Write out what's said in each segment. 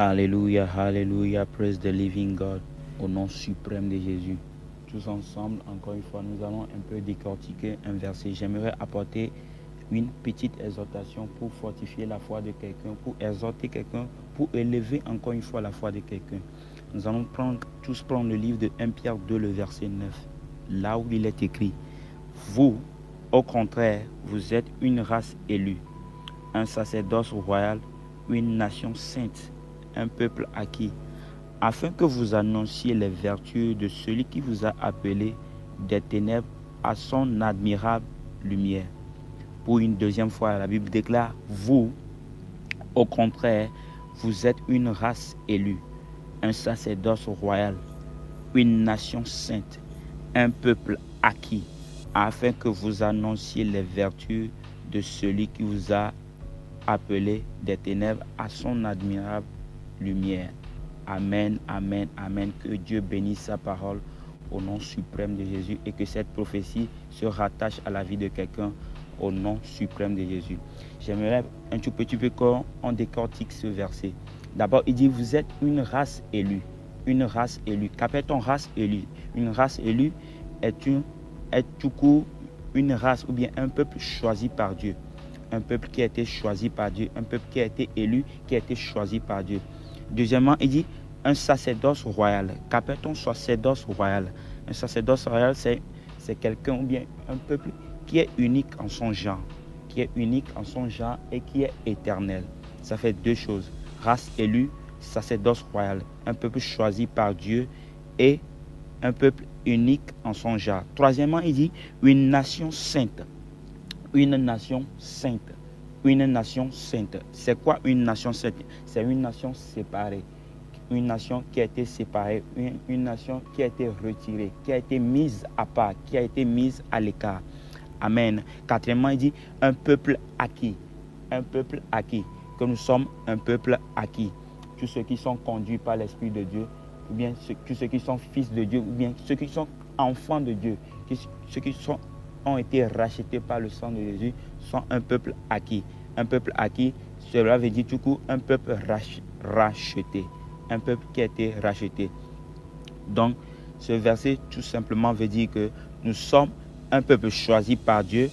Alléluia, Alléluia, praise the living God, au nom suprême de Jésus. Tous ensemble, encore une fois, nous allons un peu décortiquer un verset. J'aimerais apporter une petite exhortation pour fortifier la foi de quelqu'un, pour exhorter quelqu'un, pour élever encore une fois la foi de quelqu'un. Nous allons tous prendre le livre de 1 Pierre 2, le verset 9, là où il est écrit: vous, au contraire, vous êtes une race élue, un sacerdoce royal, une nation sainte, un peuple acquis, afin que vous annonciez les vertus de celui qui vous a appelé des ténèbres à son admirable lumière. Pour une deuxième fois, la Bible déclare: vous, au contraire, vous êtes une race élue, un sacerdoce royal, une nation sainte, un peuple acquis, afin que vous annonciez les vertus de celui qui vous a appelé des ténèbres à son admirable lumière. Amen, amen, amen. Que Dieu bénisse sa parole au nom suprême de Jésus et que cette prophétie se rattache à la vie de quelqu'un au nom suprême de Jésus. J'aimerais un tout petit peu qu'on décortique ce verset. D'abord, il dit: vous êtes une race élue. Une race élue. Qu'appelle-t-on race élue? Une race élue est tout court une race ou bien un peuple choisi par Dieu. Un peuple qui a été choisi par Dieu. Un peuple qui a été élu, qui a été choisi par Dieu. Deuxièmement, il dit un sacerdoce royal. Qu'appelle-t-on sacerdoce royal? Un sacerdoce royal, c'est quelqu'un ou bien un peuple qui est unique en son genre. Qui est unique en son genre et qui est éternel. Ça fait deux choses. Race élue, sacerdoce royal. Un peuple choisi par Dieu et un peuple unique en son genre. Troisièmement, il dit une nation sainte. Une nation sainte. Une nation sainte. C'est quoi une nation sainte? C'est une nation séparée. Une nation qui a été séparée. Une nation qui a été retirée, qui a été mise à part, qui a été mise à l'écart. Amen. Quatrièmement, il dit un peuple acquis. Un peuple acquis. Que nous sommes un peuple acquis. Tous ceux qui sont conduits par l'Esprit de Dieu, ou bien tous ceux qui sont fils de Dieu, ou bien ceux qui sont enfants de Dieu, ceux qui ont été rachetés par le sang de Jésus, sont un peuple acquis. Un peuple acquis, cela veut dire tout court un peuple racheté. Un peuple qui a été racheté. Donc, ce verset tout simplement veut dire que nous sommes un peuple choisi par Dieu,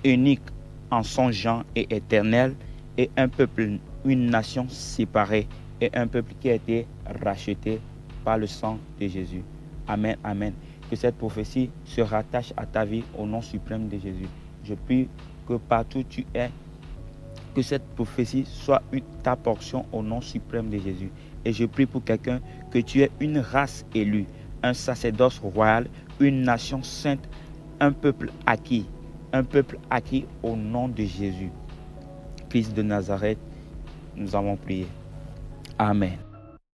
unique en son genre et éternel, et un peuple, une nation séparée, et un peuple qui a été racheté par le sang de Jésus. Amen, amen. Que cette prophétie se rattache à ta vie au nom suprême de Jésus. Je prie que partout où tu es, que cette prophétie soit ta portion au nom suprême de Jésus. Et je prie pour quelqu'un que tu es une race élue, un sacerdoce royal, une nation sainte, un peuple acquis au nom de Jésus. Christ de Nazareth, nous avons prié. Amen.